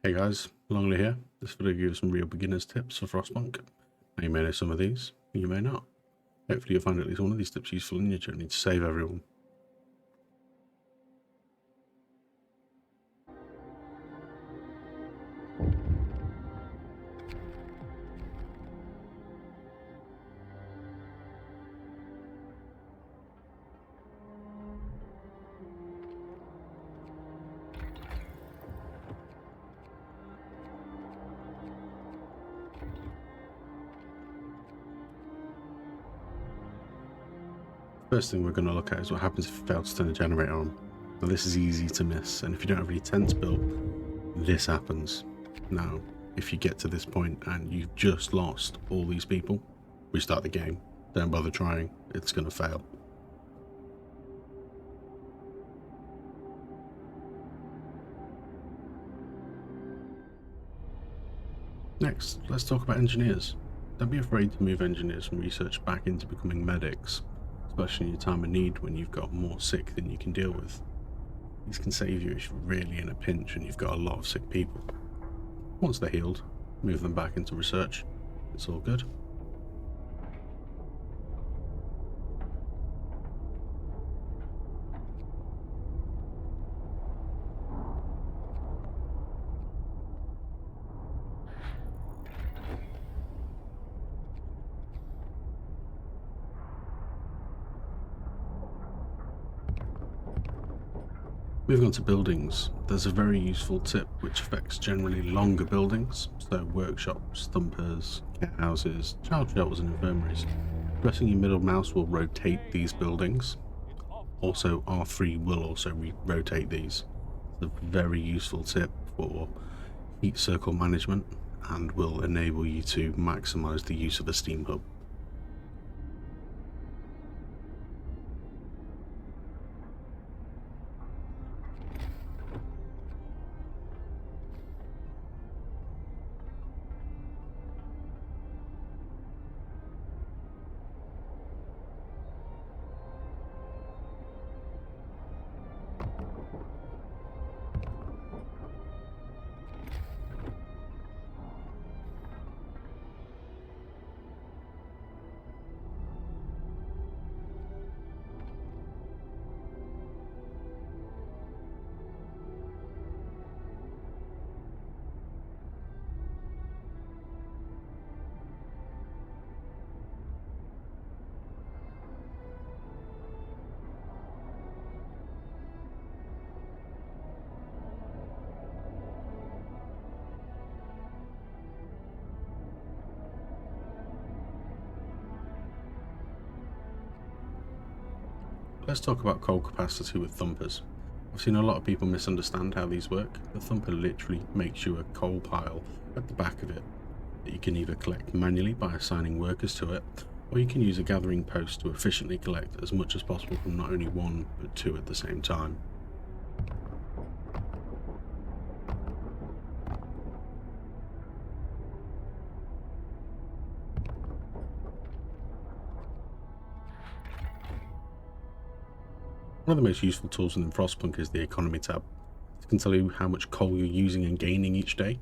Hey guys, Longley here. This video gives some real beginners tips for Frostpunk. Now you may know some of these, you may not. Hopefully you'll find at least one of these tips useful in your journey to save everyone. First thing we're going to look at is what happens if you fail to turn the generator on. Now this is easy to miss, and if you don't have any tents built, this happens. Now, if you get to this point and you've just lost all these people, restart the game. Don't bother trying, it's going to fail. Next, let's talk about engineers. Don't be afraid to move engineers from research back into becoming medics, especially in your time of need when you've got more sick than you can deal with. These can save you if you're really in a pinch and you've got a lot of sick people. Once they're healed, move them back into research. It's all good. Moving on to buildings, there's a very useful tip which affects generally longer buildings, so workshops, thumpers, care houses, child shelters and infirmaries. Pressing your middle mouse will rotate these buildings. Also R3 will also rotate these. It's a very useful tip for heat circle management and will enable you to maximise the use of a steam hub. Let's talk about coal capacity with thumpers. I've seen a lot of people misunderstand how these work. The thumper literally makes you a coal pile at the back of it that you can either collect manually by assigning workers to it, or you can use a gathering post to efficiently collect as much as possible from not only one but two at the same time. One of the most useful tools within Frostpunk is the economy tab. It can tell you how much coal you're using and gaining each day.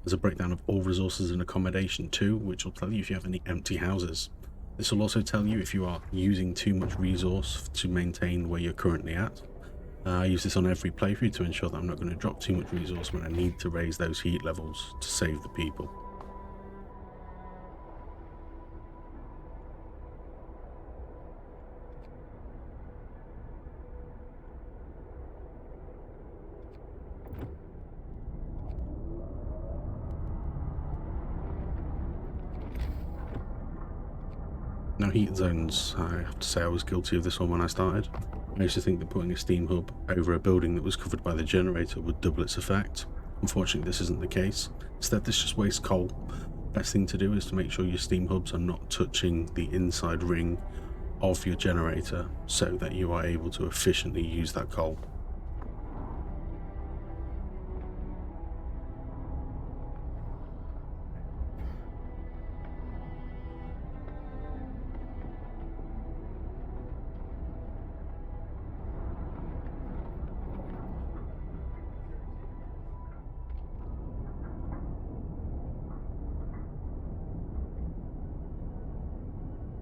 There's a breakdown of all resources and accommodation too, which will tell you if you have any empty houses. This will also tell you if you are using too much resource to maintain where you're currently at. I use this on every playthrough to ensure that I'm not going to drop too much resource when I need to raise those heat levels to save the people. Now heat zones, I have to say I was guilty of this one when I started. I used to think that putting a steam hub over a building that was covered by the generator would double its effect. Unfortunately this isn't the case. Instead this just wastes coal. Best thing to do is to make sure your steam hubs are not touching the inside ring of your generator so that you are able to efficiently use that coal.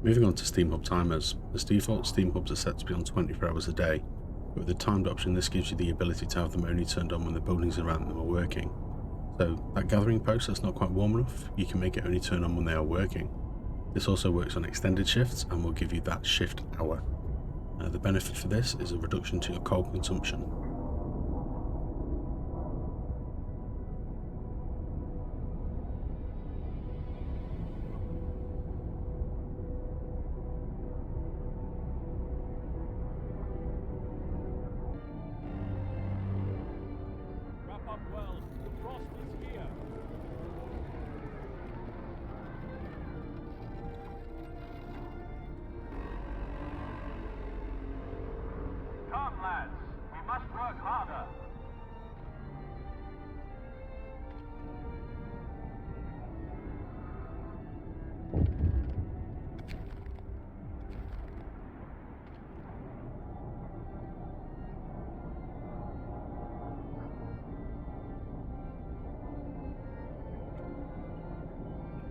Moving on to Steam Hub timers. As default, Steam Hubs are set to be on 24 hours a day, but with the timed option this gives you the ability to have them only turned on when the buildings around them are working. So that gathering post that's not quite warm enough, you can make it only turn on when they are working. This also works on extended shifts and will give you that shift hour. The benefit for this is a reduction to your coal consumption. Wrap up well. The frost is here. Come, lads. We must work harder.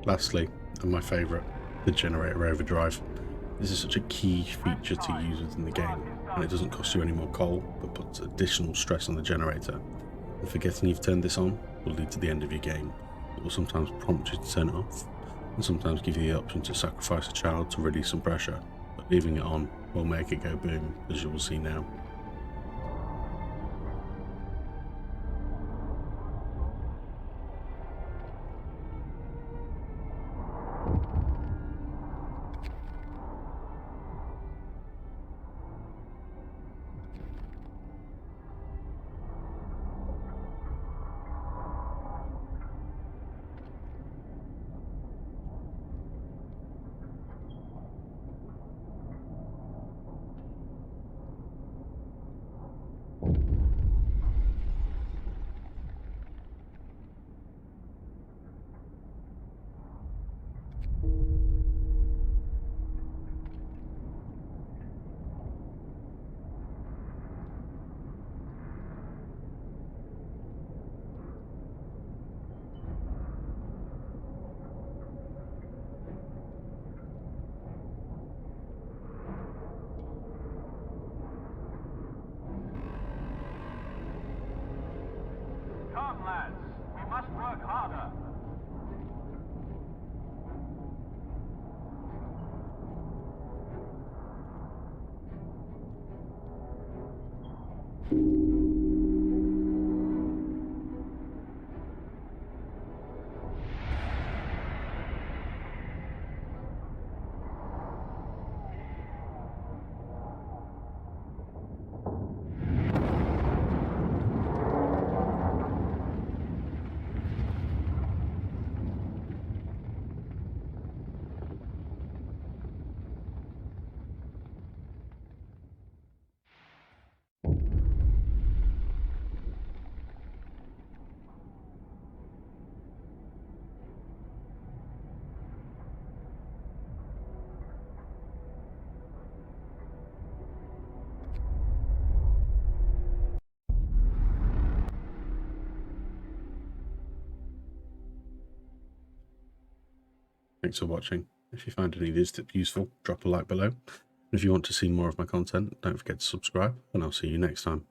Lastly, and my favourite, the generator overdrive. This is such a key feature to use within the game, and it doesn't cost you any more coal, but puts additional stress on the generator. And forgetting you've turned this on will lead to the end of your game. It will sometimes prompt you to turn it off, and sometimes give you the option to sacrifice a child to release some pressure, but leaving it on will make it go boom, as you will see now. Come, lads. We must work harder. Thanks for watching. If you found any of these tips useful, drop a like below. And if you want to see more of my content, don't forget to subscribe, and I'll see you next time.